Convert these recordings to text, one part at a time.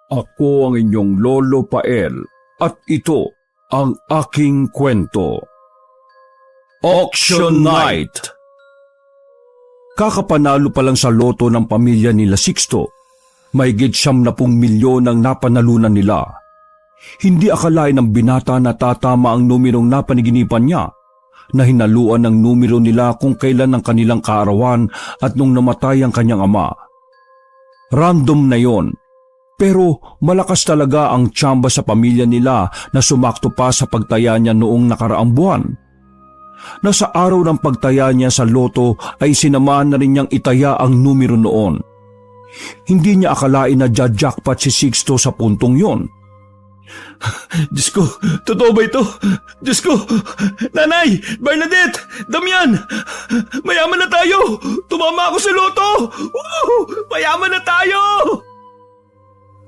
Ako ang inyong Lolo Pael at ito ang aking kwento. Auction Night! Kakapanalo pa lang sa loto ng pamilya nila Sixto. Mahigit 70 milyon ang napanalunan nila. Hindi akalain ng binata na tatama ang numerong napaniginipan niya, na hinaluan ng numero nila kung kailan ang kanilang kaarawan at nung namatay ang kanyang ama. Random na yon, pero malakas talaga ang tsamba sa pamilya nila na sumakto pa sa pagtaya niya noong nakaraang buwan. Nasa araw ng pagtaya niya sa loto ay sinamahan na rin niyang itaya ang numero noon. Hindi niya akalain na jackpot si Sixto sa puntong yon. Diyos ko, totoo ba ito? Diyos ko, Nanay, Bernadette, Damian, mayaman na tayo! Tumama ako sa loto! Mayaman na tayo!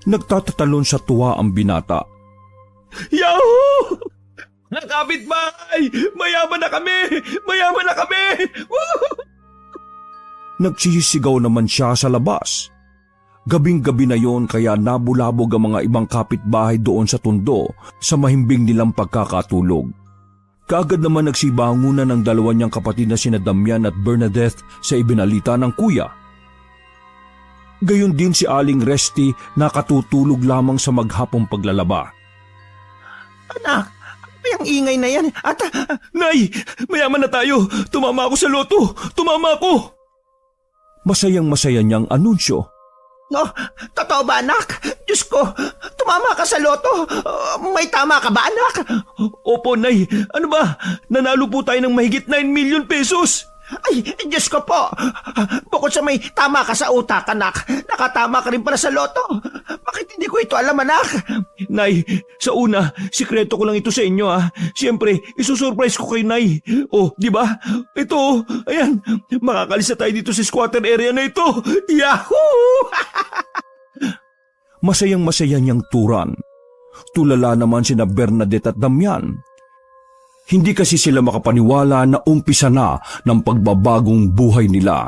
Nagtatatalon sa tuwa ang binata. Yahoo! Kapitbahay! Mayaman na kami! Mayaman na kami! Nagsisigaw naman siya sa labas. Gabing-gabi na yon kaya nabulabog ang mga ibang kapitbahay doon sa tundo sa mahimbing nilang pagkakatulog. Kaagad naman nagsibangunan ng dalawa niyang kapatid na sina Damian at Bernadette sa ibinalita ng kuya. Gayon din si Aling Resty na katutulog lamang sa maghapong paglalaba. Anak, ang ingay na yan. Nay, mayaman na tayo. Tumama ako sa loto. Tumama ako. Masayang-masaya niyang anunsyo. No, totoo ba anak? Diyos ko, tumama ka sa loto. May tama ka ba anak? Opo, Nay. Ano ba? Nanalo po tayo ng mahigit 9 million pesos. Ay, Diyos ko po. Bukod sa may tama ka sa utak, anak, nakatama ka rin pala sa loto. Bakit hindi ko ito alam, anak? Nay, sa una, sikreto ko lang ito sa inyo, ha. Siyempre, isusurprise ko kay Nay. Oh, di ba? Ito, ayan, makakalis na tayo dito sa squatter area na ito. Yahoo! Masayang-masaya niyang turan. Tulala naman sina Bernadette at Damian. Hindi kasi sila makapaniwala na umpisa na ng pagbabagong buhay nila.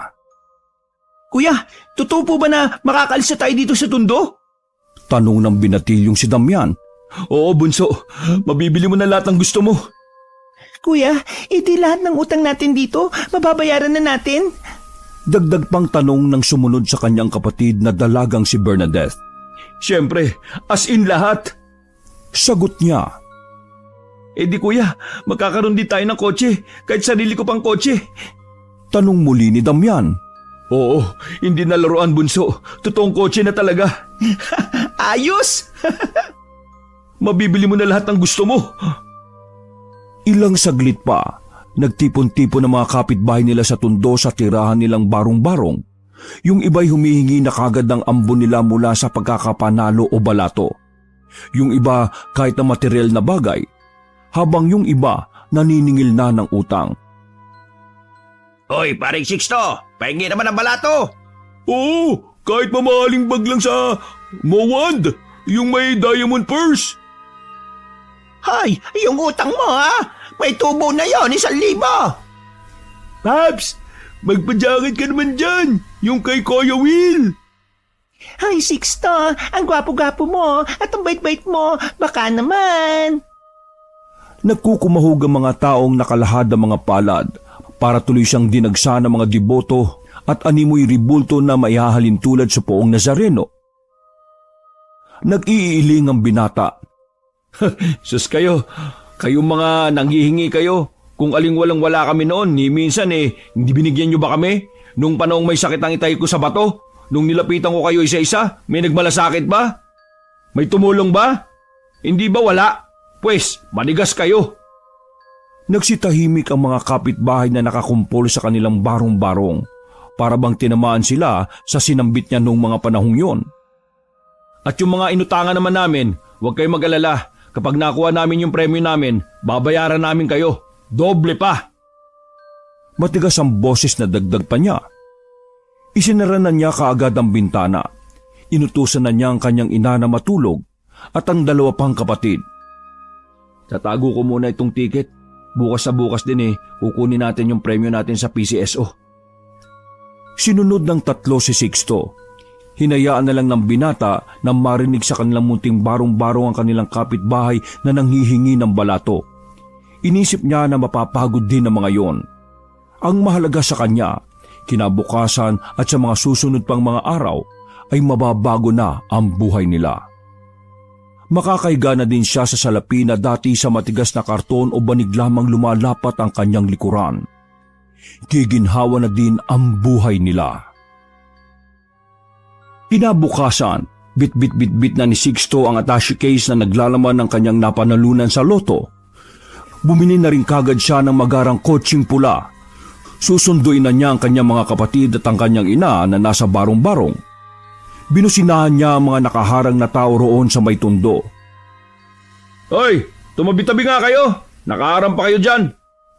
Kuya, totoo po ba na makakalis na tayo dito sa tundo? Tanong ng binatilyong si Damian. Oo, bunso. Mabibili mo na lahat ng gusto mo. Kuya, iti lahat ng utang natin dito, mababayaran na natin? Dagdag pang tanong ng sumunod sa kanyang kapatid na dalagang si Bernadette. Siyempre, as in lahat. Sagot niya. Di kuya, magkakaroon din tayo ng kotse, kahit sarili ko pang kotse. Tanong muli ni Damian. Oo, hindi na laruan bunso, totoong kotse na talaga. Ayos! Mabibili mo na lahat ng gusto mo. Ilang saglit pa, nagtipon-tipon ng mga kapitbahay nila sa tundo sa tirahan nilang barong-barong. Yung iba'y humihingi na kagad ng ambon nila mula sa pagkakapanalo o balato. Yung iba kahit na material na bagay, habang yung iba naniningil na ng utang. Hoy, paring Sixto, pahingi naman ang balato. Oo, kahit mamahaling bag lang sa Mowand, yung may diamond purse. Hay, yung utang mo ha, may tubo na yon, 1,000. Paps, magpajakit ka naman dyan, yung kay Kuya Will. Hay, Sixto, ang gwapo-gwapo mo at ang bait-bait mo, baka naman. Nagkukumahog ang mga taong nakalahad ng mga palad para tuloy siyang dinagsa ng mga deboto at animoy ribulto na maihahalin tulad sa poong Nazareno. Nag-iiling ang binata. Sus kayo, kayong mga nanghihingi kayo. Kung aling walang wala kami noon, ni minsan hindi binigyan niyo ba kami? Nung panahong may sakit ang itay ko sa bato, nung nilapitan ko kayo isa-isa, may nagmalasakit ba? May tumulong ba? Hindi ba wala? Pwes, manigas kayo. Nagsitahimik ang mga kapitbahay na nakakumpol sa kanilang barong-barong para bang tinamaan sila sa sinambit niya noong mga panahong yon. At yung mga inutangan naman namin, huwag kayong mag-alala. Kapag nakuha namin yung premyo namin, babayaran namin kayo. Doble pa. Matigas ang boses na dagdag pa niya. Isinara na niya kaagad ang bintana. Inutusan na niya ang kanyang ina na matulog at ang dalawa pang kapatid. Tatago ko muna itong ticket. Bukas na bukas din kukunin natin yung premyo natin sa PCSO. Sinunod ng tatlo si Sixto. Hinayaan na lang ng binata na marinig sa kanilang munting barong-barong ang kanilang kapitbahay na nanghihingi ng balato. Inisip niya na mapapagod din ang mga yon. Ang mahalaga sa kanya, kinabukasan at sa mga susunod pang mga araw ay mababago na ang buhay nila. Makakaiga na din siya sa salapi na dati sa matigas na karton o banig lamang lumalapat ang kanyang likuran. Giginhawa na din ang buhay nila. Kinabukasan, bit-bit-bit-bit na ni Sixto ang attache case na naglalaman ng kanyang napanalunan sa loto. Bumili na rin kagad siya ng magarang kotseng pula. Susunduin na niya ang kanyang mga kapatid at ang kanyang ina na nasa barong-barong. Binusinahan niya ang mga nakaharang na tao roon sa may tundo. "Hoy, tumabi-tabi nga kayo! Nakaharang pa kayo dyan!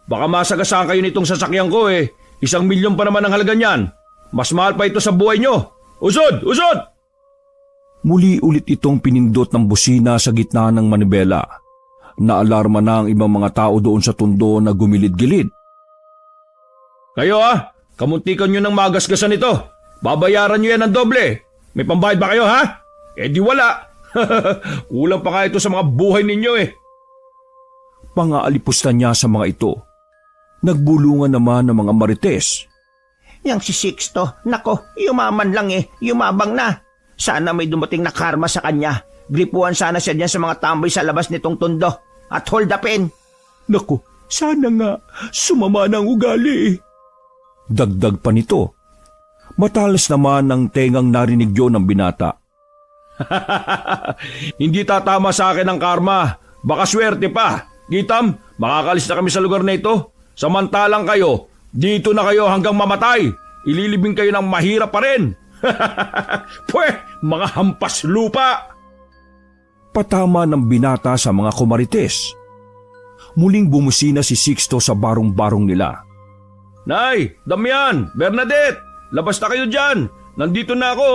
Baka masagasaan kayo nitong sasakyan ko eh. 1,000,000 pa naman ang halaga niyan. Mas mahal pa ito sa buhay nyo! Usod! Usod!" Muli ulit itong pinindot ng busina sa gitna ng manibela. Naalarma na ang ibang mga tao doon sa tundo na gumilid-gilid. "Kayo kamuntikan nyo ng magasgasan ito. Babayaran nyo yan ng doble. May pambayad ba kayo Eh di wala. Kulang pa nga ito sa mga buhay ninyo eh." Pangaalipusta niya sa mga ito. Nagbulungan naman ng mga marites. "Yang si Sixto, nako, yumaman lang yumabang na. Sana may dumating na karma sa kanya. Gripuan sana siya diyan sa mga tamboy sa labas nitong tundo at hold upin." "Nako, sana nga sumama na ang ugali." Dagdag pa nito. Matalas naman ang tengang narinig yun ng binata. "Hindi tatama sa akin ang karma. Baka swerte pa. Gitam, makakalis na kami sa lugar na ito. Samantalang kayo, dito na kayo hanggang mamatay. Ililibing kayo ng mahirap pa rin." "Pweh, mga hampas lupa!" Patama ng binata sa mga kumarites. Muling bumusina si Sixto sa barong-barong nila. "Nay, Damian, Bernadette, labas na kayo dyan. Nandito na ako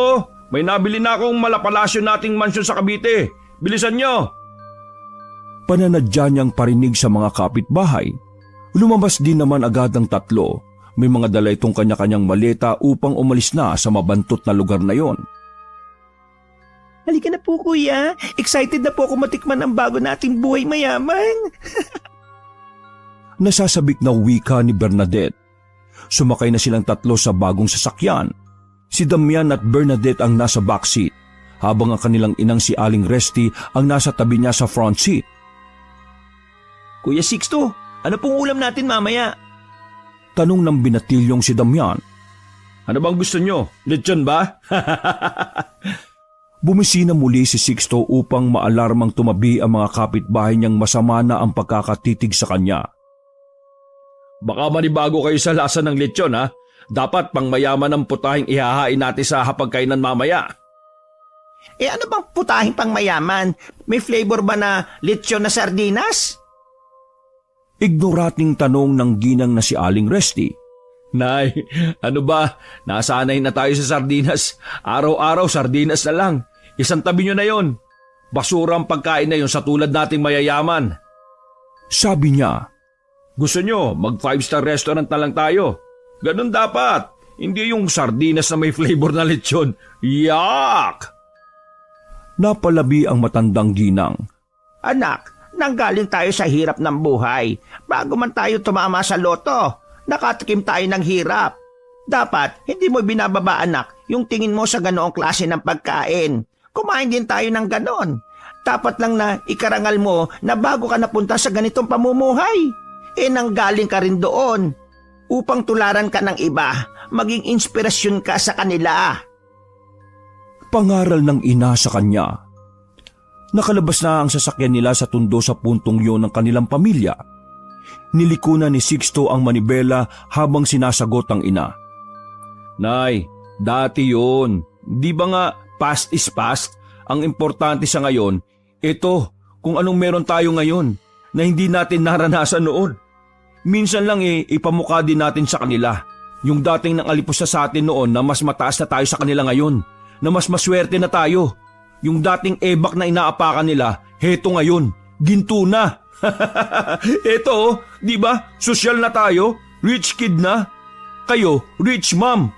May nabili na akong malapalasyo nating mansyon sa Cavite. Bilisan nyo!" Pananadya niyang parinig sa mga kapitbahay. Lumabas din naman agad ang tatlo. May mga dala itong kanya-kanyang maleta upang umalis na sa mabantot na lugar na yon. "Halika na po, kuya. Excited na po ako matikman ang bago nating buhay mayaman." Nasasabik na wika ni Bernadette. Sumakay na silang tatlo sa bagong sasakyan. Si Damian at Bernadette ang nasa backseat, habang ang kanilang inang si Aling Resty ang nasa tabi niya sa front seat. "Kuya Sixto, ano pong ulam natin mamaya?" Tanong ng binatilyong si Damian. "Ano bang gusto nyo? Lechon ba?" Bumisina muli si Sixto upang maalarmang tumabi ang mga kapitbahay niyang masama na ang pagkakatitig sa kanya. "Baka manibago kayo sa lasa ng lechon ha? Dapat pang mayaman ang putahing ihahain natin sa hapagkainan mamaya." Ano bang putahing pang mayaman? May flavor ba na lechon na sardinas? Ignorating tanong ng ginang na si Aling Resty. "Nay, ano ba? Nasanay na tayo sa sardinas. Araw-araw sardinas na lang. Isang tabi nyo na yon. Basura ang pagkain na yon sa tulad nating mayayaman." Sabi niya, "Gusto nyo, mag 5-star restaurant na lang tayo. Ganun dapat. Hindi yung sardinas na may flavor na lechon. Yuck!" Napalabi ang matandang ginang. "Anak, nanggaling tayo sa hirap ng buhay. Bago man tayo tumama sa loto, nakatikim tayo ng hirap. Dapat, hindi mo binababa, anak, yung tingin mo sa ganoong klase ng pagkain. Kumain din tayo ng ganon. Dapat lang na ikarangal mo na bago ka napunta sa ganitong pamumuhay, nanggaling ka rin doon. Upang tularan ka ng iba, maging inspirasyon ka sa kanila." Pangaral ng ina sa kanya. Nakalabas na ang sasakyan nila sa tundo sa puntong yon ng kanilang pamilya. Niliko na ni Sixto ang manibela habang sinasagot ang ina. "Nay, dati yun. Di ba nga past is past? Ang importante sa ngayon, ito kung anong meron tayo ngayon na hindi natin naranasan noon. Minsan lang ipamukha din natin sa kanila. Yung dating nangalipos na sa atin noon na mas mataas na tayo sa kanila ngayon, na mas maswerte na tayo. Yung dating ebak na inaapakan nila, heto ngayon, ginto na." "Eto, di ba? Sosyal na tayo, rich kid na. Kayo, rich mom."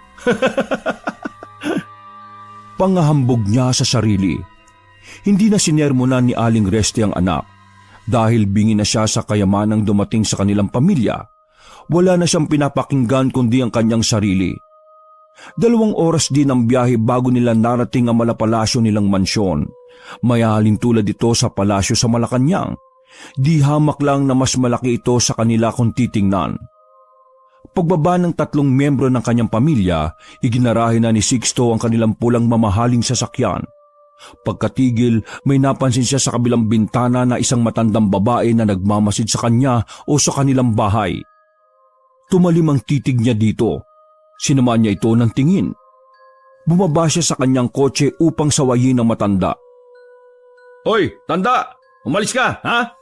Pangahambog niya sa sarili. Hindi na sinermonan ni Aling Reste ang anak dahil bingi na siya sa kayamanang dumating sa kanilang pamilya. Wala na siyang pinapakinggan kundi ang kanyang sarili. 2 oras din ang biyahe bago nila narating ang malapalasyo nilang mansyon. Mayaling tulad ito sa palasyo sa Malacanang. Di hamak lang na mas malaki ito sa kanila kung titingnan. Pagbaba ng 3 miyembro ng kanyang pamilya, iginarahe na ni Sixto ang kanilang pulang mamahaling sasakyan. Pagkatigil, may napansin siya sa kabilang bintana na isang matandang babae na nagmamasid sa kanya o sa kanilang bahay. Tumalim ang titig niya dito. Sinama niya ito ng tingin. Bumaba siya sa kanyang kotse upang sawayin ang matanda. "Hoy, tanda! Umalis ka, ha?"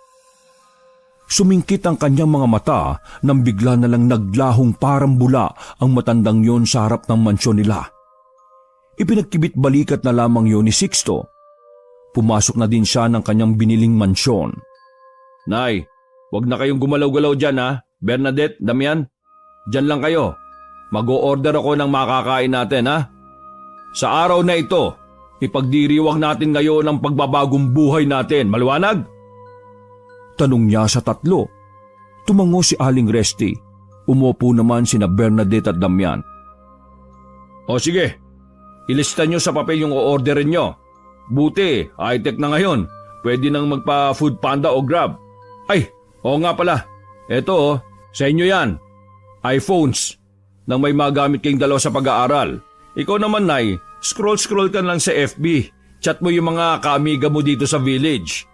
Sumingkit ang kanyang mga mata nang bigla na lang naglahong parang bula ang matandang yon sa harap ng mansyon nila. Ipinagkibit balikat na lamang yon ni Sixto. Pumasok na din siya ng kanyang biniling mansyon. "Nay, wag na kayong gumalaw-galaw dyan, ha? Bernadette, Damian, dyan lang kayo. Mag-o-order ako ng makakain natin, ha? Sa araw na ito, ipagdiriwang natin ngayon ang pagbabagong buhay natin. Maliwanag?" Tanong niya sa 3. Tumango si Aling Reste. Umupo naman sina Bernadette at Damian. "O sige, ilista nyo sa papel yung o-orderin nyo. Buti, high-tech na ngayon. Pwede nang magpa-food panda o grab. Ay, oo nga pala. Eto, sa inyo yan. iPhones. Nang may magamit kayong dalawa sa pag-aaral. Ikaw naman, Nay, scroll ka lang sa FB. Chat mo yung mga kaamiga mo dito sa village."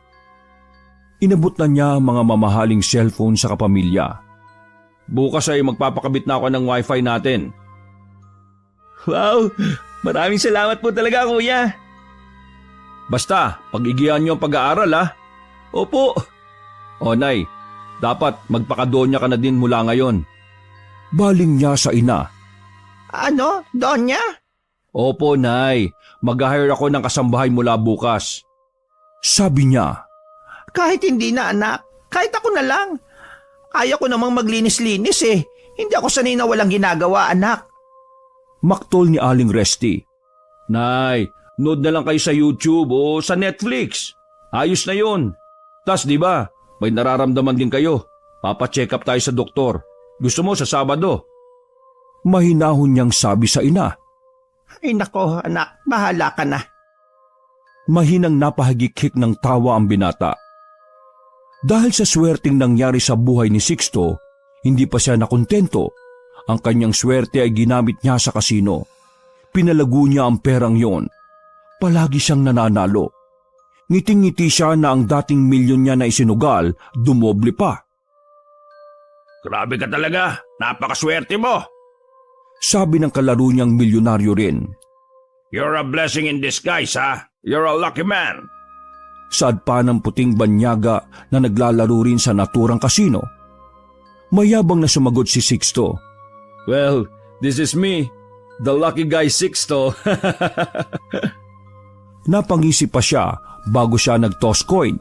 Inabot na niya ang mga mamahaling cellphone sa kapamilya. "Bukas ay magpapakabit na ako ng wifi natin." Wow! Maraming salamat po talaga, kuya. "Basta, pag-igihan niyo ang pag-aaral, ha?" Opo. "O Nay, dapat magpakadonya ka na din mula ngayon." Baling niya sa ina. Ano? Donya? "Opo, Nay. Mag-hire ako ng kasambahay mula bukas." Sabi niya. Kahit hindi na, anak. Kahit ako na lang. Kaya ko namang maglinis-linis eh. Hindi ako sanay na walang ginagawa, anak. Maktol ni Aling Reste. "Nay, nood na lang kayo sa YouTube o sa Netflix. Ayos na yun. Tas di ba, may nararamdaman din kayo. Papa-check up tayo sa doktor. Gusto mo sa Sabado?" Mahinahon niyang sabi sa ina. Ay nako, anak. Bahala ka na. Mahinang napahagikik ng tawa ang binata. Dahil sa swerteng nangyari sa buhay ni Sixto, hindi pa siya nakontento. Ang kanyang swerte ay ginamit niya sa kasino. Pinalago niya ang perang yon. Palagi siyang nananalo. Ngiting-ngiti siya na ang dating milyon niya na isinugal, dumoble pa. Grabe ka talaga. Napakaswerte mo. Sabi ng kalaro niyang milyonaryo rin. You're a blessing in disguise, ha? You're a lucky man. Saad pa ng puting banyaga na naglalaro rin sa naturang kasino. Mayabang na sumagot si Sixto. Well, this is me, the lucky guy Sixto. Napangisip pa siya bago siya nag-toss coin.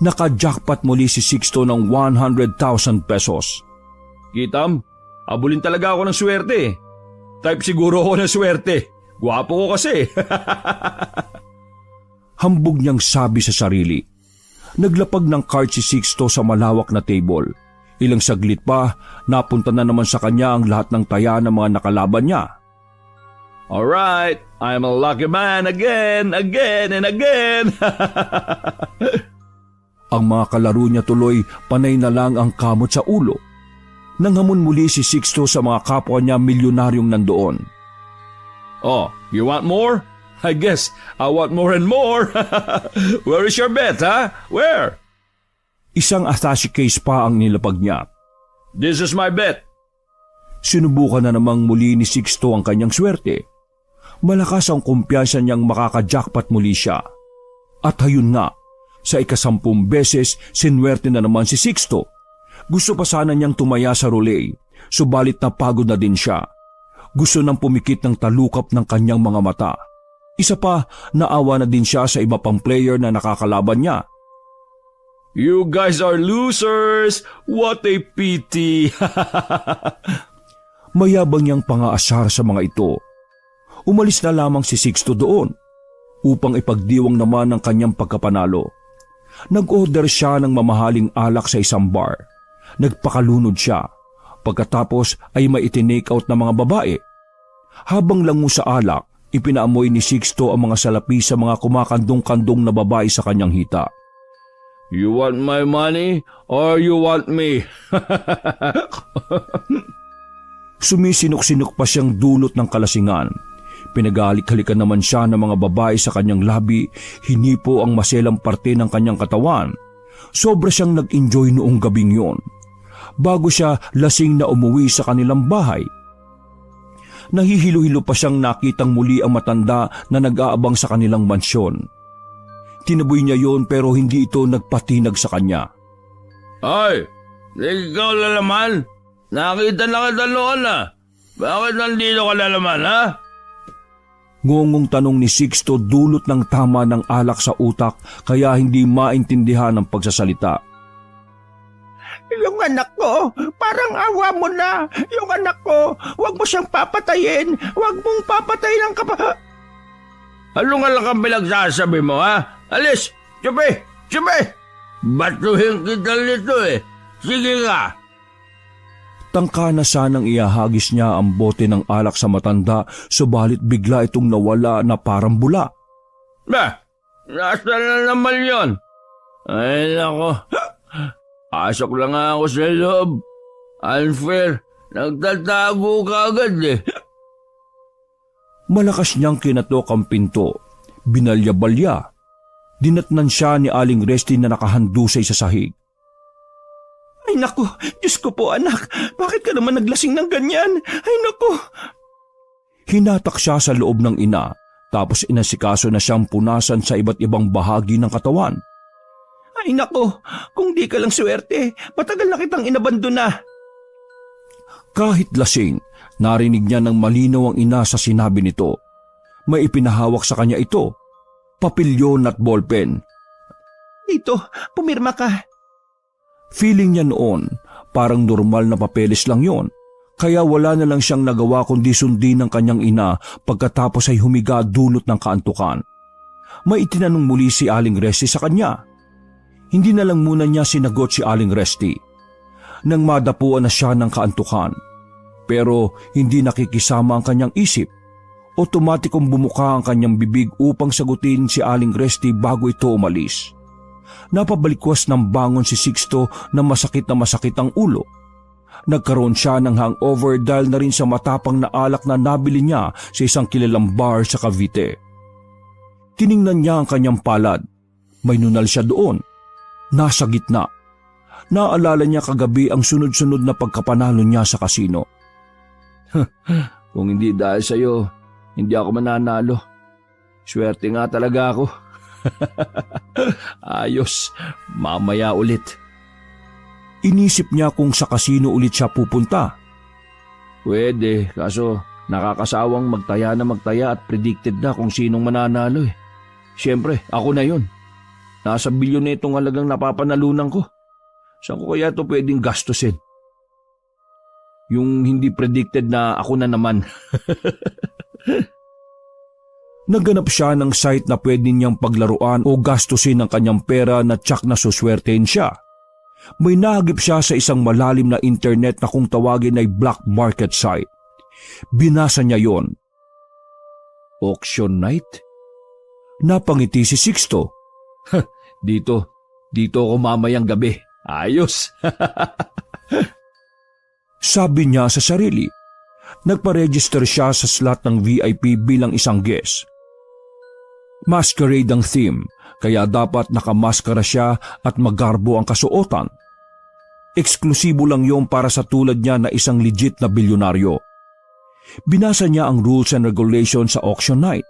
Naka-jackpot muli si Sixto ng 100,000 pesos. Kitam, abulin talaga ako ng swerte. Type siguro ako ng swerte. Gwapo ko kasi. Hambog niyang sabi sa sarili. Naglapag ng card si Sixto sa malawak na table. Ilang saglit pa, napunta na naman sa kanya ang lahat ng taya ng mga nakalaban niya. Alright, I'm a lucky man again and again. Ang mga kalaro niya tuloy panay na lang ang kamot sa ulo. Nanghamon muli si Sixto sa mga kapwa niya milyonaryong nandoon. Oh, you want more? I guess I want more and more. Where is your bet, huh? Where? Isang attache case pa ang nilapag niya. This is my bet. Sinubukan na namang muli ni Sixto ang kanyang swerte. Malakas ang kumpiyansa niyang makaka-jackpot muli siya. At hayun nga, sa 10 beses sinwerte na naman si Sixto. Gusto pa sana niyang tumaya sa relay, subalit napagod na din siya. Gusto nang pumikit ng talukap ng kanyang mga mata. Isa pa, naawa na din siya sa iba pang player na nakakalaban niya. You guys are losers! What a pity! Mayabang niyang pangaasar sa mga ito. Umalis na lamang si Sixto doon upang ipagdiwang naman ang kanyang pagkapanalo. Nag-order siya ng mamahaling alak sa isang bar. Nagpakalunod siya. Pagkatapos ay may itinake out na mga babae. Habang lango sa alak, ipinaamoy ni Sixto ang mga salapi sa mga kumakandong-kandong na babae sa kanyang hita. You want my money or you want me? Sumisinok-sinok pa siyang dulot ng kalasingan. Pinagalik-halikan naman siya ng mga babae sa kanyang labi, hinipo ang maselang parte ng kanyang katawan. Sobra siyang nag-enjoy noong gabing yon. Bago siya lasing na umuwi sa kanilang bahay, nahihilo-hilo pa siyang nakitang muli ang matanda na nag-aabang sa kanilang mansyon. Tinaboy niya yon pero hindi ito nagpatinag sa kanya. Ay, ikaw lalaman? Nakita na kita noon Bakit nandito ka lalaman, ha? Ngongong tanong ni Sixto dulot ng tama ng alak sa utak kaya hindi maintindihan ang pagsasalita. Yung anak ko, parang awa mo na. Yung anak ko, huwag mo siyang papatayin. Huwag mong papatayin ang Anong alak ang pinagsasabi mo, ha? Alis! Tsupi! Tsupi! Batuhin kita nito Sige ka! Tangka na sanang iahagis niya ang bote ng alak sa matanda, subalit bigla itong nawala na parang bula. Nasa na naman yon? Ay nako, pasok lang ako sa loob. Unfair, nagtatago ka agad Malakas niyang kinatok ang pinto. Binalya-balya. Dinatnan siya ni Aling Resty na nakahandusay sa sahig. Ay naku, Diyos ko po anak, bakit ka naman naglasing ng ganyan? Ay naku! Hinatak siya sa loob ng ina, tapos inasikaso na siyang punasan sa iba't ibang bahagi ng katawan. Ay naku, kung di ka lang swerte, matagal na kitang inabandona. Kahit lasing, narinig niya ng malinaw ang ina sa sinabi nito. May ipinahawak sa kanya ito, papilyon at ballpen. Dito, pumirma ka. Feeling niya noon, parang normal na papeles lang yon, kaya wala na lang siyang nagawa kundi sundin ng kanyang ina pagkatapos ay humiga dulot ng kaantukan. May itinanong muli si Aling Resty sa kanya. Hindi na lang muna niya sinagot si Aling Resty. Nang madapuan na siya ng kaantukan, pero hindi nakikisama ang kanyang isip, otomatikong bumuka ang kanyang bibig upang sagutin si Aling Resty bago ito umalis. Napabalikwas ng bangon si Sixto na masakit ang ulo. Nagkaroon siya ng hangover dahil na rin sa matapang na alak na nabili niya sa isang kilalang bar sa Cavite. Tiningnan niya ang kanyang palad. May nunal siya doon. Nasa gitna. Naalala niya kagabi ang sunod-sunod na pagkapanalo niya sa kasino. Kung hindi dahil sa'yo, hindi ako mananalo. Swerte nga talaga ako. Ayos, mamaya ulit. Inisip niya kung sa kasino ulit siya pupunta. Pwede, kaso nakakasawang magtaya at predicted na kung sinong mananalo Siyempre, ako na yun. Nasa bilyon na itong halagang napapanalunan ko. Saan ko kaya ito pwedeng gastusin? Yung hindi predicted na ako na naman. Naghanap siya ng site na pwede niyang paglaruan o gastusin ang kanyang pera na tsak na suswertein siya. May nahagip siya sa isang malalim na internet na kung tawagin ay black market site. Binasa niya yon. Auction night? Napangiti si Sixto. Dito ako mamayang gabi. Ayos. Sabi niya sa sarili. Nagpa-register siya sa slot ng VIP bilang isang guest. Masquerade ang theme, kaya dapat nakamaskara siya at magarbo ang kasuotan. Eksklusibo lang yon para sa tulad niya na isang legit na bilyonaryo. Binasa niya ang rules and regulations sa auction night.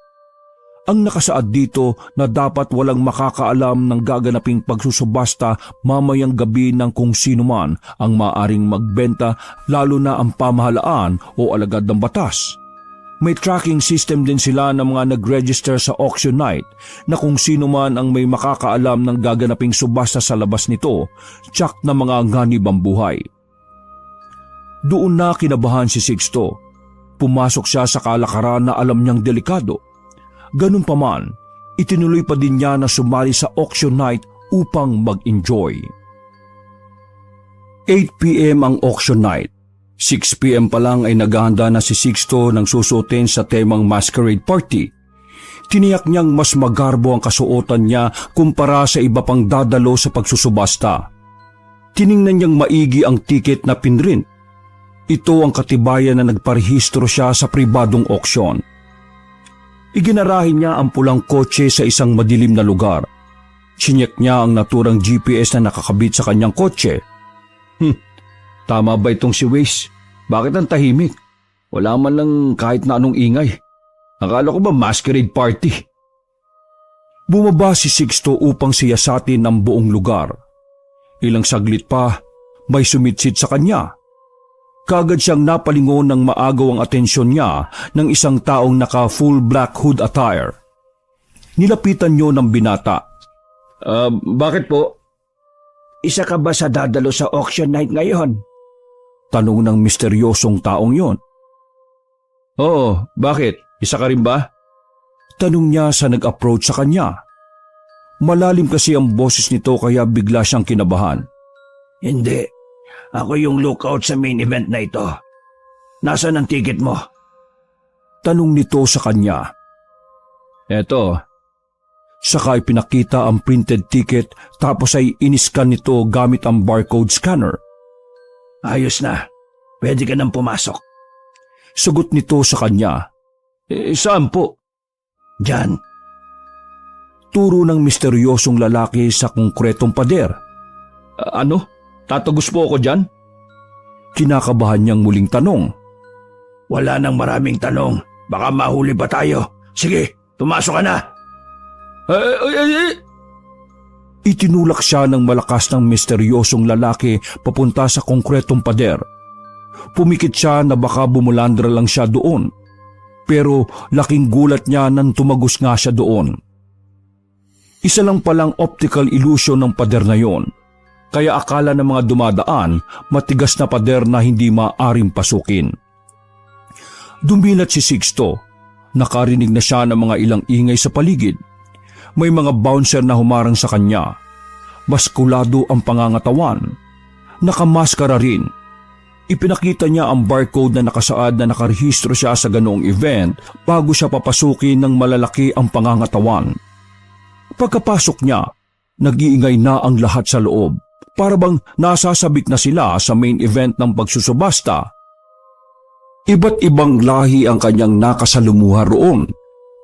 Ang nakasaad dito na dapat walang makakaalam ng gaganaping pagsusubasta mamayang gabi ng kung sino man ang maaring magbenta, lalo na ang pamahalaan o alagad ng batas. May tracking system din sila ng mga nag-register sa auction night na kung sino man ang may makakaalam ng gaganaping subasta sa labas nito, tsak na mga nganib ang buhay. Doon na kinabahan si Sixto. Pumasok siya sa kalakaran na alam niyang delikado. Ganun pa man, itinuloy pa din niya na sumali sa auction night upang mag-enjoy. 8 p.m. ang auction night. 6 p.m. pa lang ay naghahanda na si Sixto ng susuotin sa temang masquerade party. Tiniyak niyang mas magarbo ang kasuotan niya kumpara sa iba pang dadalo sa pagsusubasta. Tiningnan niyang maigi ang tiket na pinrint. Ito ang katibayan na nagparehistro siya sa pribadong auksyon. Iginarahin niya ang pulang kotse sa isang madilim na lugar. Sinyek niya ang naturang GPS na nakakabit sa kanyang kotse. Tama ba itong si Waze? Bakit ang tahimik? Wala man lang kahit na anong ingay. Akala ko ba masquerade party? Bumaba si Sixto upang siyasatin ang buong lugar. Ilang saglit pa, may sumitsid sa kanya. Kagad siyang napalingon ng maagaw ang atensyon niya ng isang taong naka full black hood attire. Nilapitan niyo ng binata. Bakit po? Isa ka ba sa dadalo sa auction night ngayon? Tanong ng misteryosong taong yon. Oo, bakit? Isa ka rin ba? Tanong niya sa nag-approach sa kanya. Malalim kasi ang boses nito kaya bigla siyang kinabahan. Hindi. Ako yung lookout sa main event na ito. Nasaan ang ticket mo? Tanong nito sa kanya. Eto. Saka ipinakita ang printed ticket tapos ay iniskan nito gamit ang barcode scanner. Ayos na. Pwede ka nang pumasok. Sagot nito sa kanya. Saan po? Diyan. Turo ng misteryosong lalaki sa konkretong pader. Ano? Tatagos po ako dyan? Kinakabahan niyang muling tanong. Wala nang maraming tanong. Baka mahuli pa tayo. Sige, pumasok ka na. Itinulak siya ng malakas ng misteryosong lalaki papunta sa konkretong pader. Pumikit siya na baka bumulandra lang siya doon. Pero laking gulat niya nang tumagos nga siya doon. Isa lang palang optical illusion ng pader na yon. Kaya akala ng mga dumadaan matigas na pader na hindi maaring pasukin. Dumilat si Sixto. Nakarinig na siya ng mga ilang ingay sa paligid. May mga bouncer na humarang sa kanya. Baskulado ang pangangatawan. Nakamaskara rin. Ipinakita niya ang barcode na nakasaad na nakarehistro siya sa ganoong event bago siya papasukin ng malalaki ang pangangatawan. Pagkapasok niya, nag-iingay na ang lahat sa loob. Para bang nasasabik na sila sa main event ng pagsusubasta. Iba't ibang lahi ang kanyang nakasalumuha roon.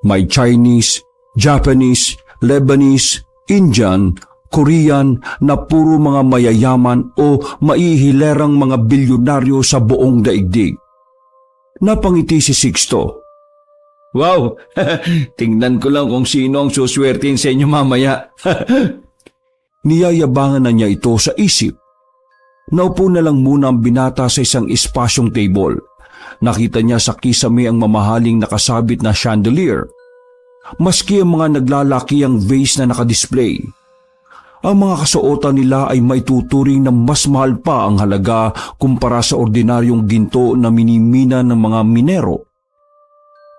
May Chinese, Japanese, Lebanese, Indian, Korean na puro mga mayayaman o maihilerang mga bilyonaryo sa buong daigdig. Napangiti si Sixto. Wow! Tingnan ko lang kung sino ang suswertin sa inyo mamaya. Niyayabangan na niya ito sa isip. Naupo na lang muna ang binata sa isang espasyong table. Nakita niya sa kisame ang mamahaling nakasabit na chandelier. Maski ang mga naglalaki ang vase na nakadisplay. Ang mga kasuotan nila ay maituturing na mas mahal pa ang halaga kumpara sa ordinaryong ginto na minimina ng mga minero.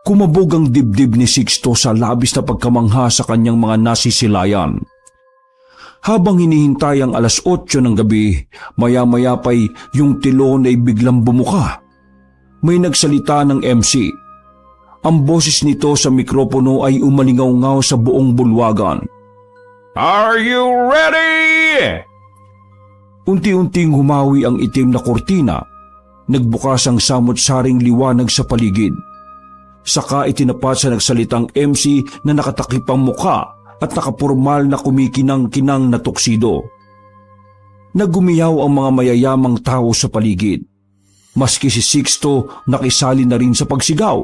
Kumabog ang dibdib ni Sixto sa labis na pagkamangha sa kanyang mga nasisilayan. Habang hinihintay ang 8:00 ng gabi, maya-maya pa'y yung tilon ay biglang bumuka. May nagsalita ng MC. Ang boses nito sa mikropono ay umalingaw-ngaw sa buong bulwagan. Are you ready? Unti-unting humawi ang itim na kortina. Nagbukas ang samot-saring liwanag sa paligid. Saka itinapat sa nagsalitang MC na nakatakip ang mukha at nakapurmal na kumikinang-kinang na tuksido. Nagumiyaw ang mga mayayamang tao sa paligid. Maski si Sixto nakisali na rin sa pagsigaw.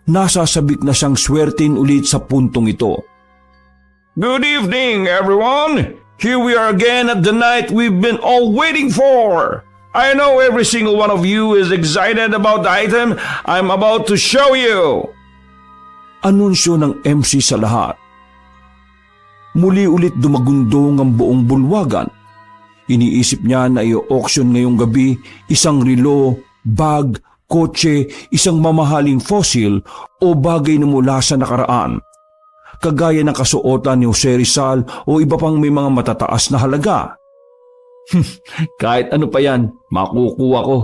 Nasasabik na siyang swertin ulit sa puntong ito. Good evening, everyone! Here we are again at the night we've been all waiting for! I know every single one of you is excited about the item I'm about to show you! Anunsyo ng MC sa lahat. Muli ulit dumagundong ang buong bulwagan. Iniisip niya na i-auction ngayong gabi isang relo, bag, kotse, isang mamahaling fossil o bagay na mula sa nakaraan, kagaya ng kasuotan ni Jose Rizal o iba pang may mga matataas na halaga. Kahit ano pa yan, makukuha ko.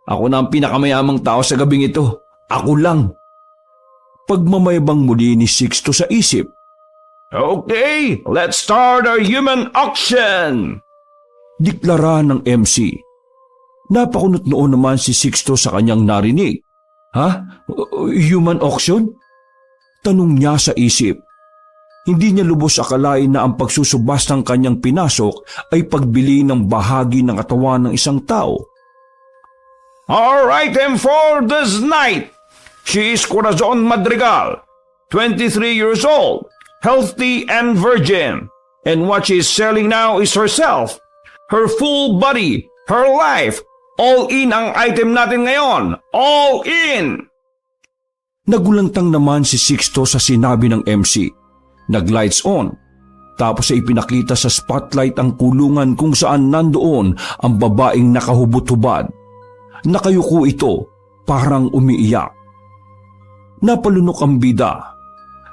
Ako na ang pinakamayamang tao sa gabing ito. Ako lang. Pagmamayabang muli ni Sixto sa isip. Okay, let's start our human auction! Deklara ng MC. Napakunot noon naman si Sixto sa kanyang narinig. Ha? Human auction? Tanong niya sa isip. Hindi niya lubos akalain na ang pagsusubastang kanyang pinasok ay pagbili ng bahagi ng katawan ng isang tao. Our item for this night. She is Corazon Madrigal, 23 years old, healthy and virgin. And what she is selling now is herself, her full body, her life. All in ang item natin ngayon. All in! Nagulantang naman si Sixto sa sinabi ng MC. Nag-lights on. Tapos ay ipinakita sa spotlight ang kulungan kung saan nandoon ang babaeng nakahubot-hubad. Nakayuko ito, parang umiiyak. Napalunok ang bida.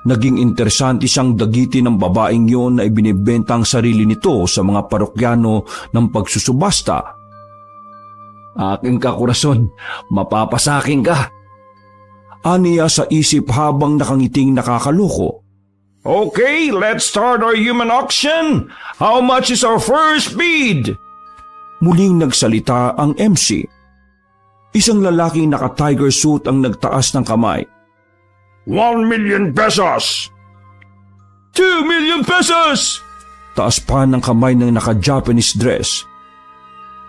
Naging interesante siyang dagitin ng babaeng yon na ibinibenta ang sarili nito sa mga parokyano ng pagsusubasta. Aking ka, Corazon. Mapapasaking ka. Aniya sa isip habang nakangiting nakakaloko. Okay, let's start our human auction. How much is our first bid? Muling nagsalita ang MC. Isang lalaking naka-tiger suit ang nagtaas ng kamay. 1 million pesos! 2 million pesos! Taas pa ng kamay ng naka-Japanese dress.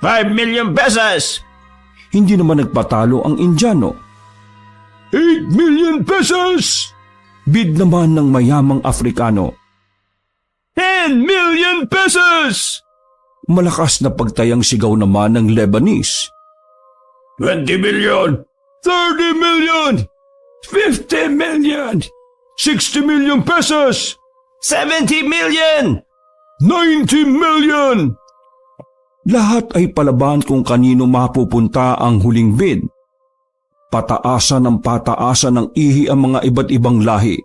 5 million pesos! Hindi naman nagpatalo ang Indiano. 8 million pesos! Bid naman ng mayamang Afrikano. 10 million pesos! Malakas na pagtayang sigaw naman ng Lebanese. 20 million! 30 million! 50 million! 60 million pesos! 70 million! 90 million! Lahat ay palaban kung kanino mapupunta ang huling bid. Pataasan ng pataasan ng ihi ang mga iba't ibang lahi.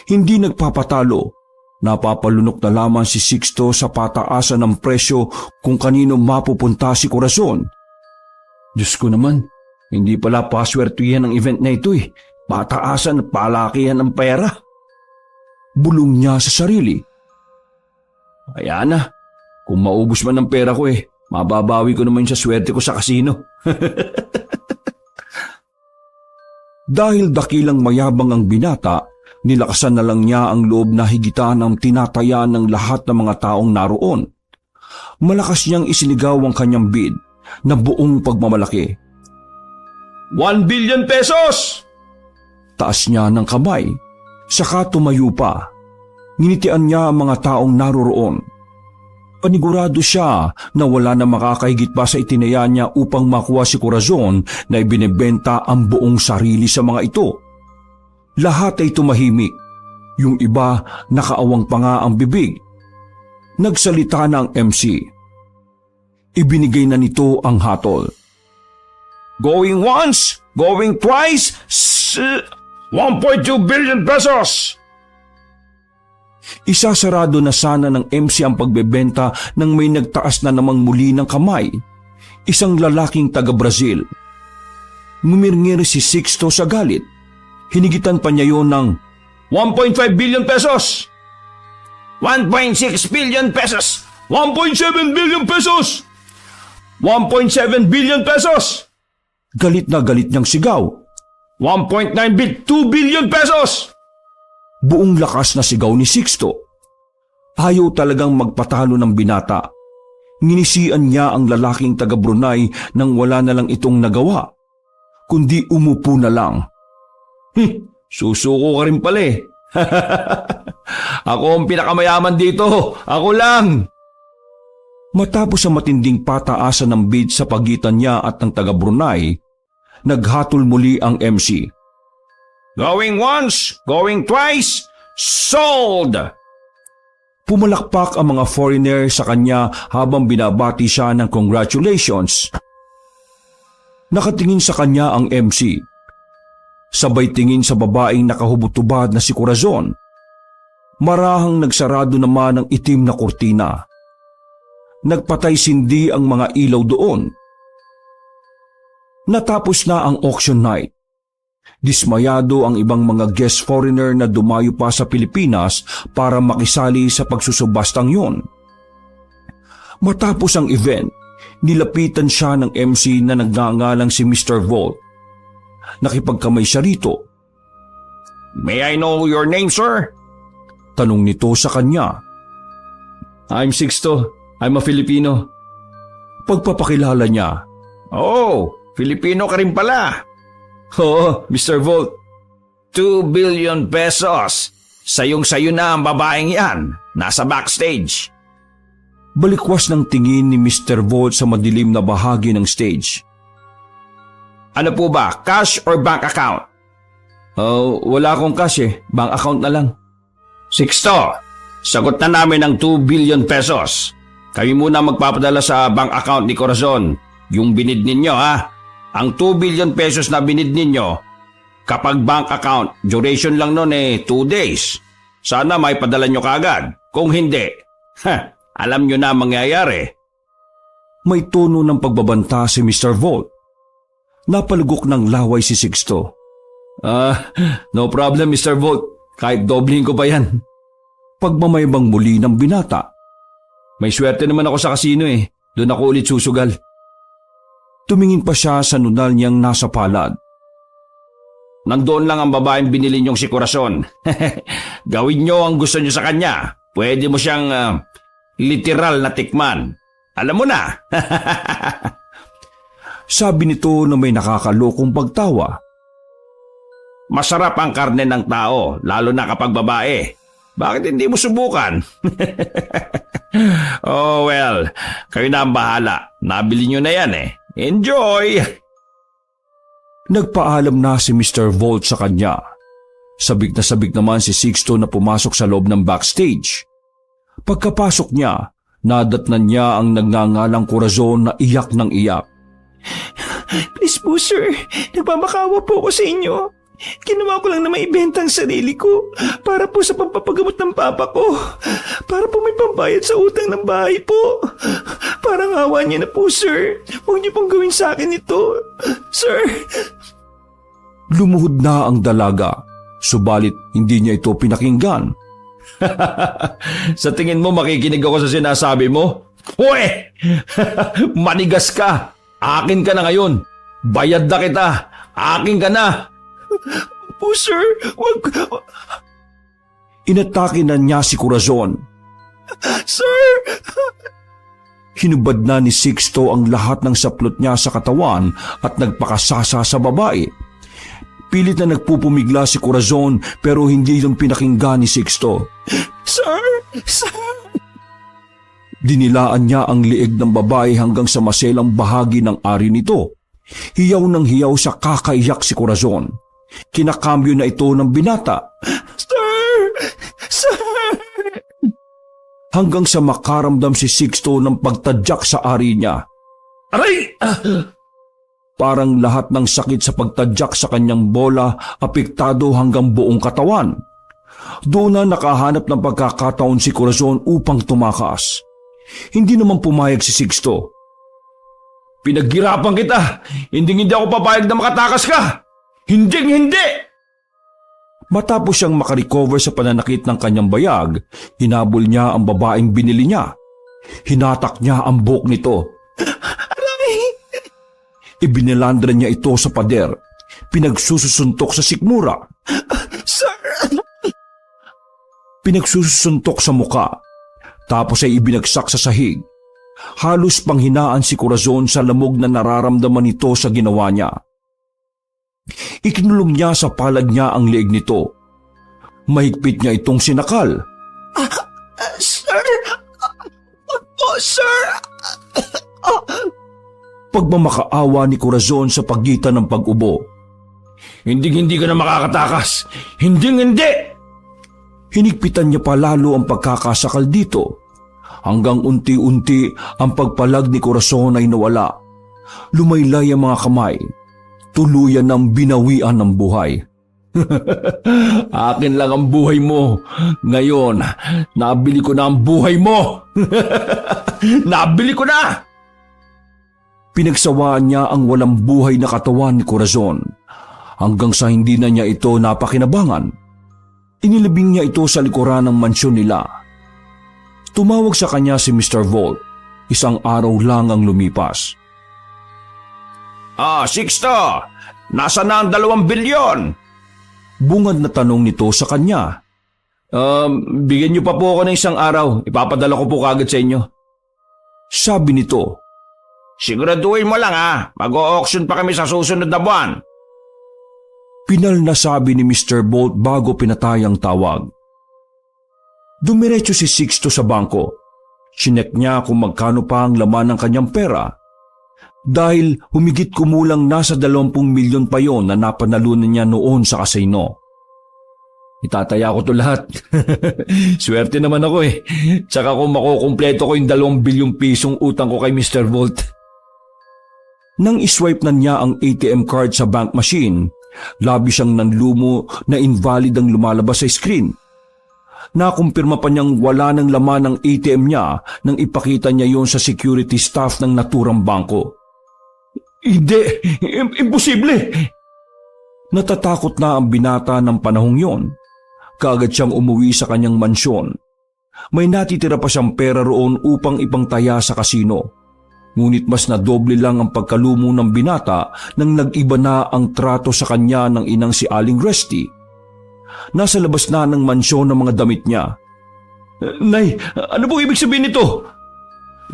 Hindi nagpapatalo. Napapalunok na lamang si Sixto sa pataasan ng presyo kung kanino mapupunta si Corazon. Diyos ko naman, hindi pala paswertuhan ang event na ito eh. Pataasan at palakihan ng pera. Bulong niya sa sarili. Kaya na, kung maubos man ang pera ko mababawi ko naman sa swerte ko sa kasino. Dahil dakilang mayabang ang binata, nilakasan na lang niya ang loob na higitan ang tinataya ng lahat ng mga taong naroon. Malakas niyang isinigaw ang kanyang bid na buong pagmamalaki. 1 billion pesos! Taas niya ng kamay, saka tumayo pa. Nginitian niya ang mga taong naroroon. Panigurado siya na wala na makakahigit pa sa itinaya niya upang makuha si Corazon na ibinebenta ang buong sarili sa mga ito. Lahat ay tumahimik. Yung iba nakaawang pa nga ang bibig. Nagsalita na ang MC. Ibinigay na nito ang hatol. Going once, going twice, 1.2 billion pesos! Isasarado na sana ng MC ang pagbebenta nang may nagtaas na namang muli ng kamay. Isang lalaking taga-Brazil. Ngumirngir si Sixto sa galit. Hinigitan pa niya yon ng 1.5 billion pesos! 1.6 billion pesos! 1.7 billion pesos! 1.7 billion pesos! Galit na galit niyang sigaw. 2 billion pesos! Buong lakas na sigaw ni Sixto. Ayaw talagang magpatalo ng binata. Nginisian niya ang lalaking taga Brunei nang wala na lang itong nagawa, kundi umupo na lang. Susuko ka rin pala Ako ang pinakamayaman dito. Ako lang. Matapos ang matinding pataasan ng bid sa pagitan niya at ng taga Brunei, naghatol muli ang MC. Going once, going twice, sold! Pumalakpak ang mga foreigner sa kanya habang binabati siya ng congratulations. Nakatingin sa kanya ang MC. Sabay tingin sa babaeng nakahubot-tubad na si Corazon. Marahang nagsarado naman ang itim na kurtina. Nagpatay sindi ang mga ilaw doon. Natapos na ang auction night. Dismayado ang ibang mga guest foreigner na dumayo pa sa Pilipinas para makisali sa pagsusubastang yon. Matapos ang event, nilapitan siya ng MC na nagngangalang si Mr. Volt. Nakipagkamay siya rito. May I know your name, sir? Tanong nito sa kanya. I'm Sixto. I'm a Filipino. Pagpapakilala niya. Oh, Filipino ka rin pala. Oo, Mr. Volt. 2 billion pesos. Sayong-sayo na ang babaeng yan. Nasa backstage. Balikwas ng tingin ni Mr. Volt sa madilim na bahagi ng stage. Ano po ba, cash or bank account? Oh, wala akong cash eh. Bank account na lang. Sixto, sagot na namin ang 2 billion pesos. Kami muna magpapadala sa bank account ni Corazon. Yung binid ninyo ha. Ang 2 billion pesos na binid ninyo, kapag bank account, duration lang nun 2 days. Sana may padala nyo kaagad. Kung hindi, alam nyo na ang mangyayari. May tono ng pagbabanta si Mr. Volt. Napalugok ng laway si Sixto. No problem, Mr. Volt. Kahit dobling ko pa yan. Pagmamayabang muli ng binata. May swerte naman ako sa kasino eh. Doon ako ulit susugal. Tumingin pa siya sa nunal niyang nasa palad. Nandoon lang ang babaeng binili niyong si Corazon. Gawin niyo ang gusto niyo sa kanya. Pwede mo siyang literal na tikman. Alam mo na. Sabi nito na may nakakalokong pagtawa. Masarap ang karne ng tao, lalo na kapag babae. Bakit hindi mo subukan? Oh well, kayo na ang bahala. Nabili niyo na yan eh. Enjoy! Nagpaalam na si Mr. Volt sa kanya. Sabik na sabik naman si Sixto na pumasok sa loob ng backstage. Pagkapasok niya, nadatnan niya ang nagngangalang Corazon na iyak ng iyak. Please po sir, nagmamakawa po ako sa inyo. Ginawa ko lang na maibenta ang sarili ko para po sa pampapagamot ng papa ko. Para po may pambayad sa utang ng bahay po. Parang awa niyo na po sir. Huwag niyo pong gawin sa akin ito. Sir. Lumuhod na ang dalaga, subalit hindi niya ito pinakinggan. Sa tingin mo makikinig ako sa sinasabi mo? Uwe! Manigas ka! Akin ka na ngayon! Bayad na kita! Akin ka na! Po sir, wag... Inatake na niya si Corazon. Sir! Hinubad na ni Sixto ang lahat ng saplot niya sa katawan at nagpakasasa sa babae. Pilit na nagpupumigla si Corazon pero hindi lang pinakinggan ni Sixto. Sir! Sir! Dinilaan niya ang liig ng babae hanggang sa maselang bahagi ng ari nito. Hiyaw ng hiyaw sa kakaiyak si Corazon. Kinakambyo na ito ng binata. Sir! Sir! Hanggang sa makaramdam si Sixto ng pagtadyak sa ari niya. Aray! Parang lahat ng sakit sa pagtadyak sa kanyang bola apektado hanggang buong katawan. Doon na nakahanap ng pagkakataon si Corazon upang tumakas. Hindi naman pumayag si Sixto. Pinaghirapan kita! Hindi ako papayag na makatakas ka! Hindi! Matapos siyang makarecover sa pananakit ng kanyang bayag, hinabol niya ang babaeng binili niya. Hinatak niya ang buhok nito. Ibinilandra niya ito sa pader. Pinagsusuntok sa sikmura. Sir! Pinagsusuntok sa muka. Tapos ay ibinagsak sa sahig. Halos panghinaan si Corazon sa lamog na nararamdaman nito sa ginawa niya. Ikinulong niya sa palad niya ang leeg nito. Mahigpit niya itong sinakal. Sir! Oh, sir! Pagmamakaawa ni Corazon sa pagitan ng pag-ubo. Hindi ka na makakatakas! Hindi! Hinigpitan niya pa lalo ang pagkakasakal dito. Hanggang unti-unti ang pagpalag ni Corazon ay nawala. Lumaylay ang mga kamay. Tuluyan ng binawian ng buhay. Akin lang ang buhay mo. Ngayon, nabili ko na ang buhay mo. Nabili ko na! Pinagsawaan niya ang walang buhay na katawan ni Corazon hanggang sa hindi na niya ito napakinabangan. Inilibing niya ito sa likuran ng mansyon nila. Tumawag sa kanya si Mr. Volt. Isang araw lang ang lumipas. Sixto! Nasaan na ang 2 bilyon? Bungad na tanong nito sa kanya. Bigyan niyo pa po ako ng isang araw. Ipapadala ko po kagad sa inyo. Sabi nito. Siguraduhin mo lang mag-o-auction pa kami sa susunod na buwan. Pinal na sabi ni Mr. Bolt bago pinatay ang tawag. Dumiretso si Sixto sa bangko. Chinek niya kung magkano pa ang laman ng kanyang pera. Dahil humigit kumulang nasa 20 milyon pa yon na napanalunan niya noon sa kasino. Itataya ko to lahat. Swerte naman ako eh. Tsaka kung makukumpleto ko yung 2 bilyong pisong utang ko kay Mr. Volt. Nang iswipe na niya ang ATM card sa bank machine, labi siyang nanlumo na invalid ang lumalabas sa screen. Nakumpirma pa niyang wala ng laman ng ATM niya nang ipakita niya yon sa security staff ng naturang bangko. Hindi! Imposible! Natatakot na ang binata ng panahong yon. Kaagad siyang umuwi sa kanyang mansyon. May natitira pa siyang pera roon upang ipangtaya sa kasino. Ngunit mas nadoble lang ang pagkalumo ng binata nang nag-iba na ang trato sa kanya ng inang si Aling Resty. Nasa labas na ng mansyon ng mga damit niya. Nay, ano pong ibig sabihin nito?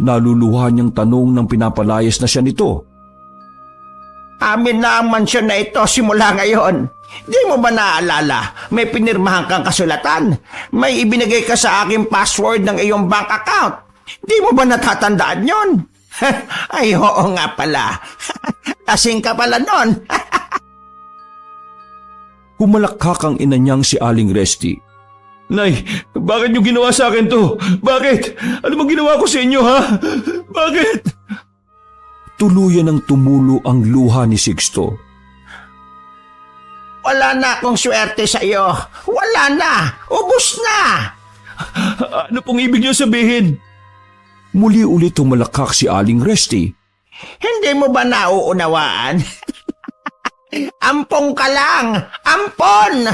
Naluluha niyang tanong ng pinapalayas na siya nito. Amin na ang mansyon na ito simula ngayon. Di mo ba naaalala? May pinirmahan kang kasulatan. May ibinigay ka sa aking password ng iyong bank account. Di mo ba natatandaan yon? Ay, oo nga pala. Lasing ka pala nun. Humalakhak ang ina niyang si Aling Resty. Nay, bakit niyo ginawa sa akin to? Bakit? Ano bang ginawa ko sa inyo, ha? Bakit? Tuluyan ng tumulo ang luha ni Sixto. Wala na akong swerte sa iyo. Wala na. Ubus na. Ano pong ibig niyo sabihin? Muli ulit humalakhak si Aling Resty. Hindi mo ba nauunawaan? Ampong ka lang. Ampon!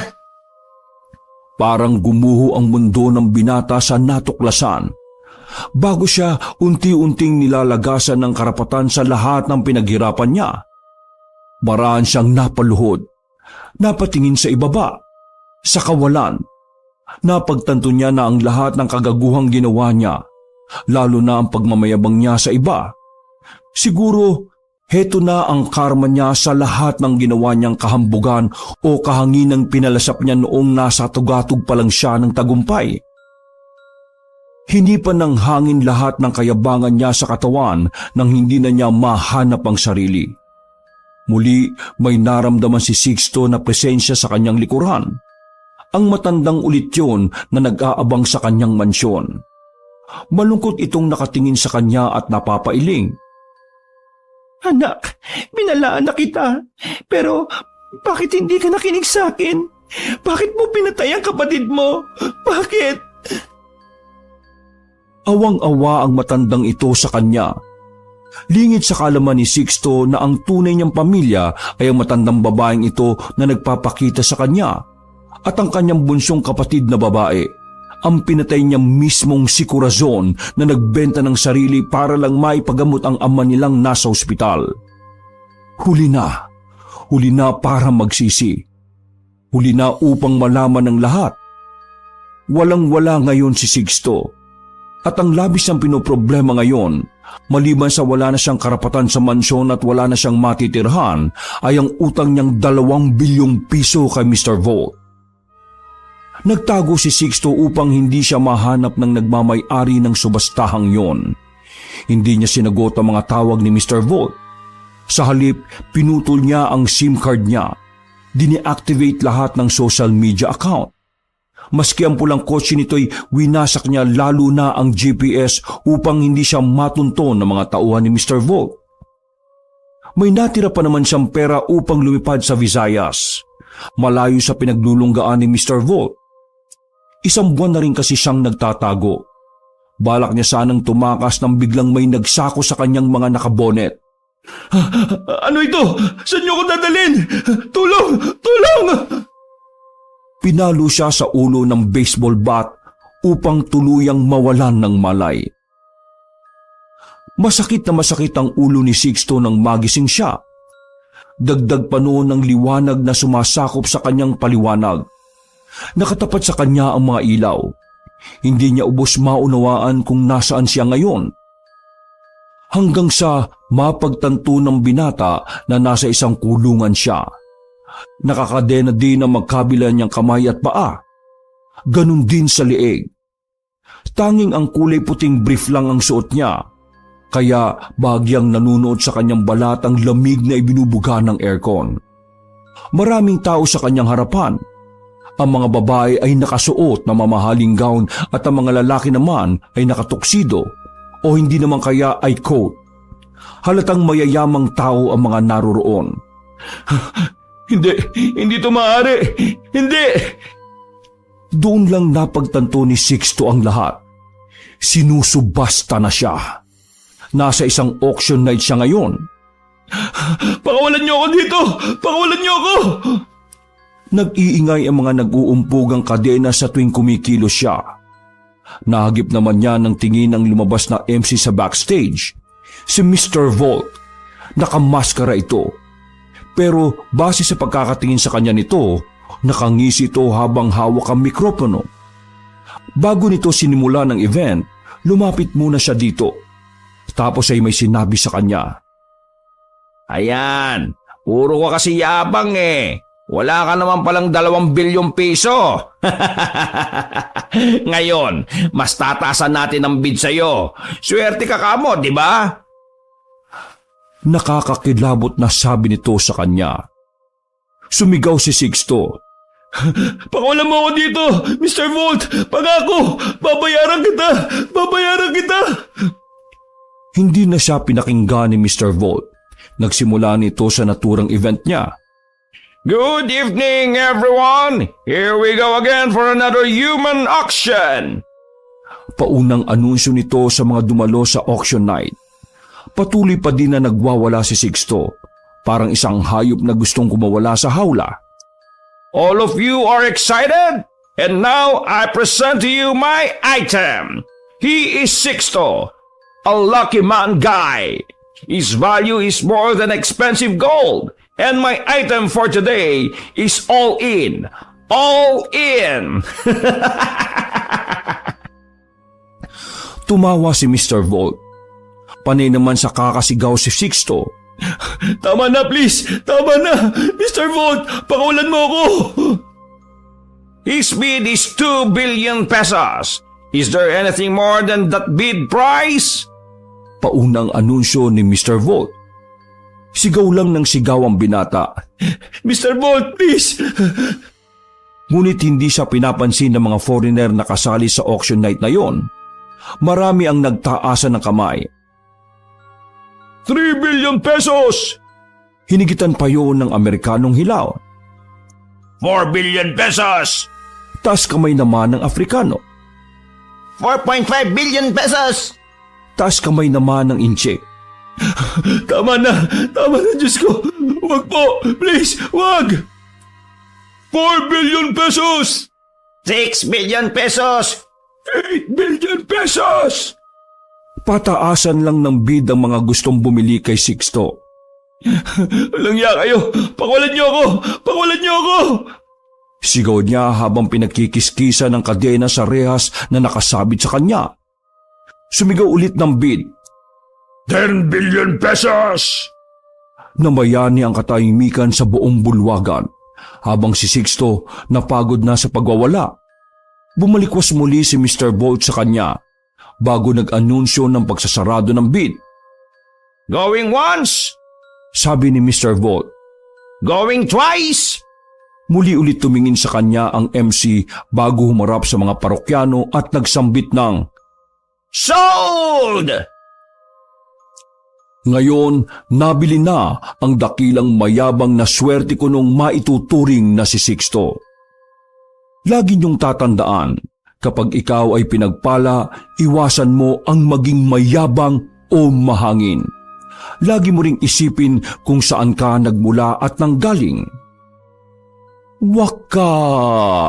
Parang gumuho ang mundo ng binata sa natuklasan. Bago siya unti-unting nilalagasan ng karapatan sa lahat ng pinaghirapan niya. Maraan siyang napaluhod. Napatingin sa ibaba. Sa kawalan. Napagtanto niya na ang lahat ng kagaguhang ginawa niya, lalo na ang pagmamayabang niya sa iba. Siguro, heto na ang karma niya sa lahat ng ginawa niyang kahambugan o kahanginang pinalasap niya noong nasa tugatog pa lang siya ng tagumpay. Hindi pa nang hangin lahat ng kayabangan niya sa katawan nang hindi na niya mahanap ang sarili. Muli may naramdaman si Sixto na presensya sa kanyang likuran. Ang matandang ulit yun na nag-aabang sa kanyang mansyon. Malungkot itong nakatingin sa kanya at napapailing. Anak, binalaan na kita. Pero bakit hindi ka nakinig sa akin? Bakit mo pinatay ang kapatid mo? Bakit? Awang-awa ang matandang ito sa kanya. Lingid sa kalaman ni Sixto na ang tunay niyang pamilya ay ang matandang babaeng ito na nagpapakita sa kanya at ang kanyang bunsong kapatid na babae. Ang pinatay niya mismong si Corazon na nagbenta ng sarili para lang maipagamot ang ama nilang nasa ospital. Huli na para magsisi. Huli na upang malaman ng lahat. Walang-wala ngayon si Sixto. At ang labis ng pinoproblema ngayon, maliban sa wala na siyang karapatan sa mansyon at wala na siyang matitirhan, ay ang utang niyang 2 bilyong piso kay Mr. Volt. Nagtago si Sixto upang hindi siya mahanap ng nagmamay-ari ng subastahang yon. Hindi niya sinagot ang mga tawag ni Mr. Volt. Sa halip, pinutol niya ang SIM card niya. Dine-activate lahat ng social media account. Maski ang pulang kotse nito'y winasak niya lalo na ang GPS upang hindi siya matunton ng mga tauhan ni Mr. Volt. May natira pa naman siyang pera upang lumipad sa Visayas, malayo sa pinaglulunggaan ni Mr. Volt. 1 buwan na rin kasi siyang nagtatago. Balak niya sanang tumakas nang biglang may nagsako sa kanyang mga nakabonet. Ano ito? Saan niyo ko dadalhin? Tulong! Tulong! Pinalo siya sa ulo ng baseball bat upang tuluyang mawalan ng malay. Masakit na masakit ang ulo ni Sixto nang magising siya. Dagdag pa noon ng liwanag na sumasakop sa kanyang paliwanag. Nakatapat sa kanya ang mga ilaw. Hindi niya ubos maunawaan kung nasaan siya ngayon. Hanggang sa mapagtanto ng binata na nasa isang kulungan siya. Nakakadena din ang magkabila niyang kamay at paa. Ganun din sa leeg. Tanging ang kulay puting brief lang ang suot niya. Kaya bahagyang nanunood sa kanyang balat ang lamig na ibinubuga ng aircon. Maraming tao sa kanyang harapan. Ang mga babae ay nakasuot na mamahaling gown at ang mga lalaki naman ay nakatuksido o hindi naman kaya ay coat. Halatang mayayamang tao ang mga naroroon. Hindi ito maaari! Hindi! Doon lang napagtanto ni Sixto ang lahat. Sinusubasta na siya. Nasa isang auction night siya ngayon. Pakawalan niyo ako dito! Pakawalan niyo ako! Nag-iingay ang mga nag-uumpugang kadena sa tuwing kumikilos siya. Nahagip naman niya ng tingin ang lumabas na MC sa backstage, si Mr. Volt. Nakamaskara ito. Pero base sa pagkakatingin sa kanya nito, nakangisi ito habang hawak ang mikropono. Bago nito sinimula ng event, lumapit muna siya dito. Tapos ay may sinabi sa kanya. Ayan, puro ka kasi yabang eh. Wala ka naman palang 2 bilyong piso. Ngayon, mas tatasan natin ang bid sa'yo. Swerte ka kamo, di ba? Nakakakilabot na sabi nito sa kanya. Sumigaw si Sixto. Pakawalan mo ako dito, Mr. Volt! Pangako! Babayaran kita! Babayaran kita! Hindi na siya pinakinggan ni Mr. Volt. Nagsimula nito sa naturang event niya. Good evening, everyone! Here we go again for another human auction! Paunang anunsyo nito sa mga dumalo sa auction night. Patuloy pa din na nagwawala si Sixto, parang isang hayop na gustong kumawala sa hawla. All of you are excited? And now I present to you my item. He is Sixto, a lucky man guy. His value is more than expensive gold. And my item for today is all in. All in! Tumawa si Mr. Volt. Panay naman sa kakasigaw si Sixto. Tama na, please! Tama na! Mr. Volt, pakawalan mo ako! His bid is 2 billion pesos. Is there anything more than that bid price? Paunang anunsyo ni Mr. Volt. Sigaw lang ng sigaw ang binata. Mr. Volt, please! Ngunit hindi siya pinapansin ng mga foreigner na kasali sa auction night na yon. Marami ang nagtaasan ng kamay. 3 billion pesos! Hinigitan pa yon ng Amerikanong hilaw. 4 billion pesos! Taas kamay naman ng Afrikano. 4.5 billion pesos! Taas kamay naman ng Inche. Tama na, Diyos ko! Huwag po! Please, huwag! 4 billion pesos! 6 billion pesos! 8 billion pesos! Pataasan lang ng bid ang mga gustong bumili kay Sixto. Walang iya kayo! Pakawalan niyo ako! Pakawalan niyo ako! Sigaw niya habang pinagkikiskisa ng kadena sa rehas na nakasabit sa kanya. Sumigaw ulit ng bid. 10 billion pesos! Namayani ang katahimikan sa buong bulwagan habang si Sixto napagod na sa pagwawala. Bumalikwas muli si Mr. Volt sa kanya bago nag-anunsyo ng pagsasarado ng bid. Going once! Sabi ni Mr. Volt. Going twice! Muli ulit tumingin sa kanya ang MC bago humarap sa mga parokyano at nagsambit ng Sold! Ngayon, nabili na ang dakilang mayabang na swerte ko nung maituturing na si Sixto. Lagi niyong tatandaan, kapag ikaw ay pinagpala, iwasan mo ang maging mayabang o mahangin. Lagi mo ring isipin kung saan ka nagmula at nanggaling. Wakas!